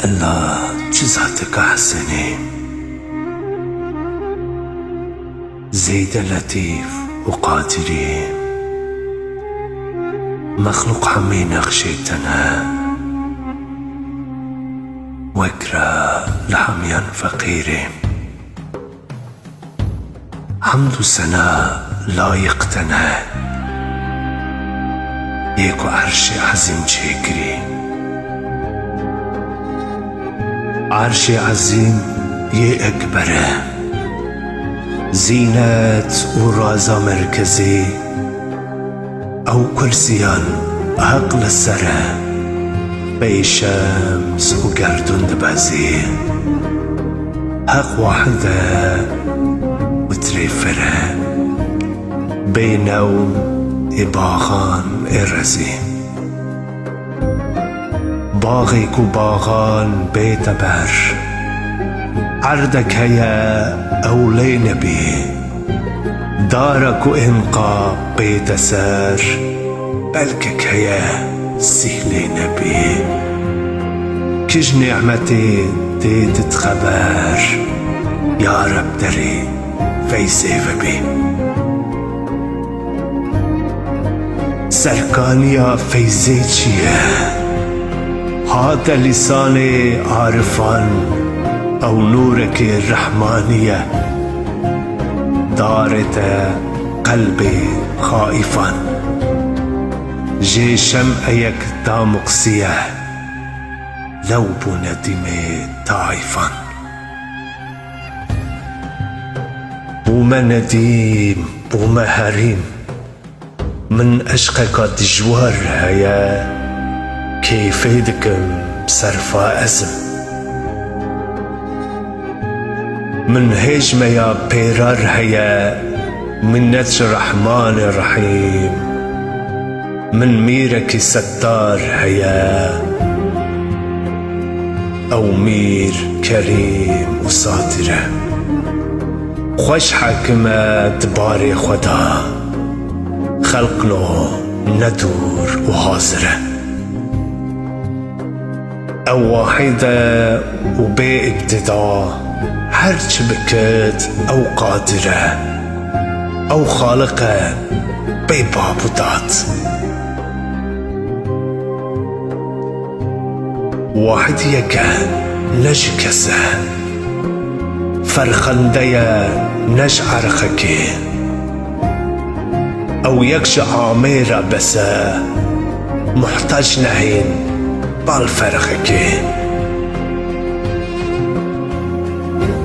الله جزعتك أحسني زيد لطيف وقادري مخلوق حمين أخشيتنا وكرة لحميان فقيري حمد وثناء لايقتنا يكو عرشي عظيم شكري عرشي عظيم يكبره زينة ورازة مركزي أو كرسيان عقل السرى بي شمس وقردون دبازي حق واحدة وتريفرة بي نوم إباغان إرزي باغيك وباغان بيت بر عردك هيا أولي نبي دارك وإنقى بيت سار بلكك هيا سهلي نبي كج نعمتي ديت تخبر يا رب دري فيسيف بي سركانيا فيزيتشيا هذا لساني عارفان أو نورك الرحمانية دارت قلبي خائفا جي شمعيك دامقسية لو بندمي تعيفا بوما نديم بوما هريم من أشقك دجوار هيا كيف يدكم بصرفا أزم من هجمة يا بيرار هيا من نتش الرحمن الرحيم من ميرك ستار هيا أو مير كريم وساترة خوش حكمة دباري خدا خلقنا ندور وحاضرة أو واحدة وبي ابتداء هرج بكت أو قادرة أو خالقة بيباب ودات واحد يكا نجكسة فرخندية نجعرخكي أو يكش عاميرة بسا محتاج نهين بالفرخكي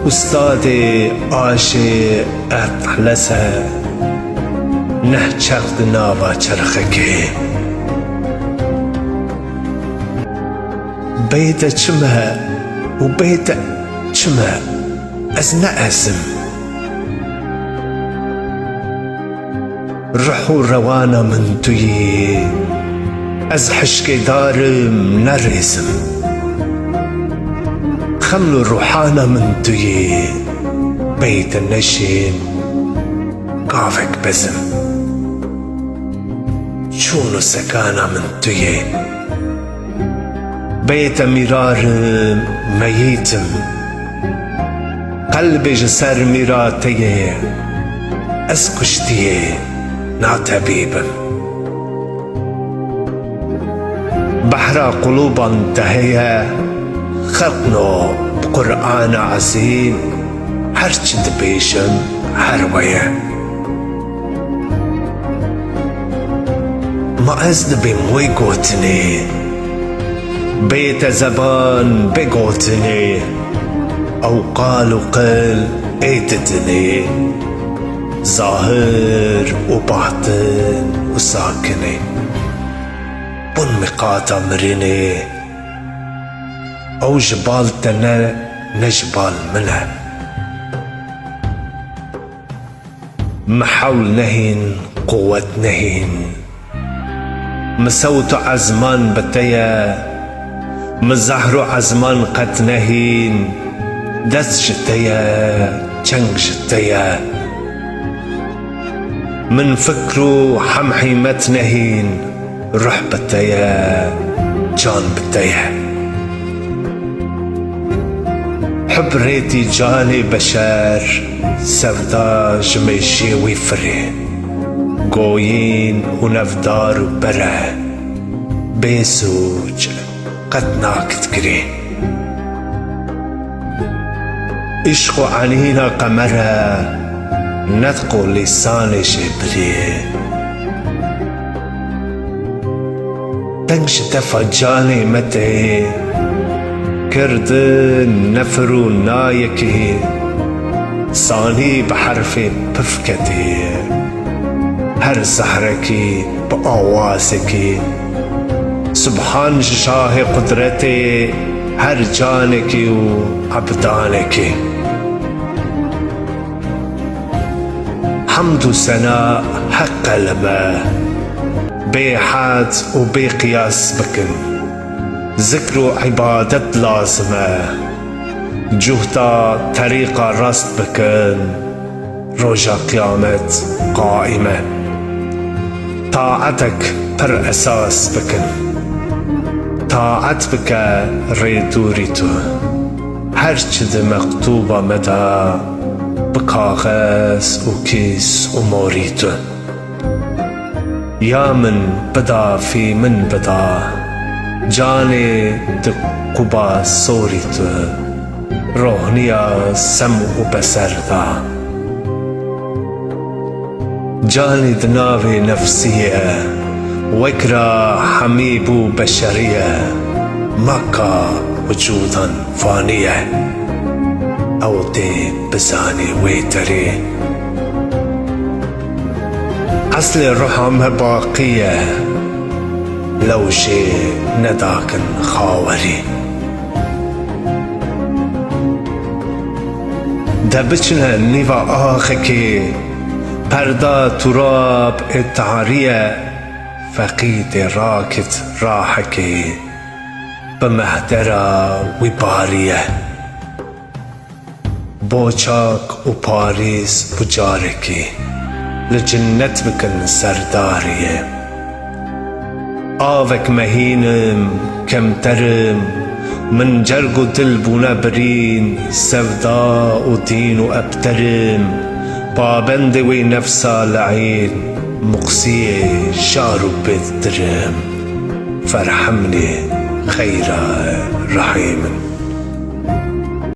أستاذي آشي أطلسة نهجق نابا چرخكي بيت چمه وبيت چمه از نأسم رحو روانا من توي از حشكي دارم نرسم خملو روحانا من توي بيت النشين قافك بزم شونو سكانا من توي بيت مرار ميتم قلبي جسر مراتي اسكشتي نعتبيبم بحر قلوبا تهيا خلقنا بقرآن عظيم هرچ دبيشم هروية ما أزد بموي قوتني بيت زبان بقوتني أو قالوا قل ايتتني ظاهر وباطن وساكني بن مقاطع مريني أو جبال تنا نجبال منها محول نهين قوة نهين مسوت عزمان بتيا مزهر عزمان قد نهين دس جتيا چنگ جتيا من فكرو حمحيمت نهين روح بتيا جان بتيا حب ريتي جاني بشر سودا جميشي ويفري قوين ونفدار وبره بيسوج قد ناكت كري عشق عنينا قمره نطق لسان جبري تنش تفجاني متى كرد نفر نايكي صاني بحرف بفكتي هر سحركي بآواسكي سبحان شاه قدرتي هر جانكي وعبدانكي حمد وثناء حق لما بحد وبقياس بكن ذكر عبادة لازمة جهدا طريقة راست بكن رجا قيامت قائمة طاعتك بر أساس بكن طاعت بك ريدوريتو هر چد مكتوبة مدى بكاغز وكيس وموريتو يا من بدا في من بدا جاني دقبا صوريتو روحنيا سمع وبصر دا جاني دناوي نفسية وكرا حميب بشرية مكا وجودا فانية أو دي بزاني ويتري أصل الرحم باقية لو شي نداكن خاوري دبچنا نيفا آخكي پردا تراب التعارية فقيد راكت راحكي بمهدرة وبارية بوچاك وباريس بجاركي لجنت بكن سردارية آوك مهينم كم ترم من جرق دل بونبرين سودا ودين وابترم بابند وي نفسا لعين مقسية شارو بالدرم فارحمني خيرا رحيم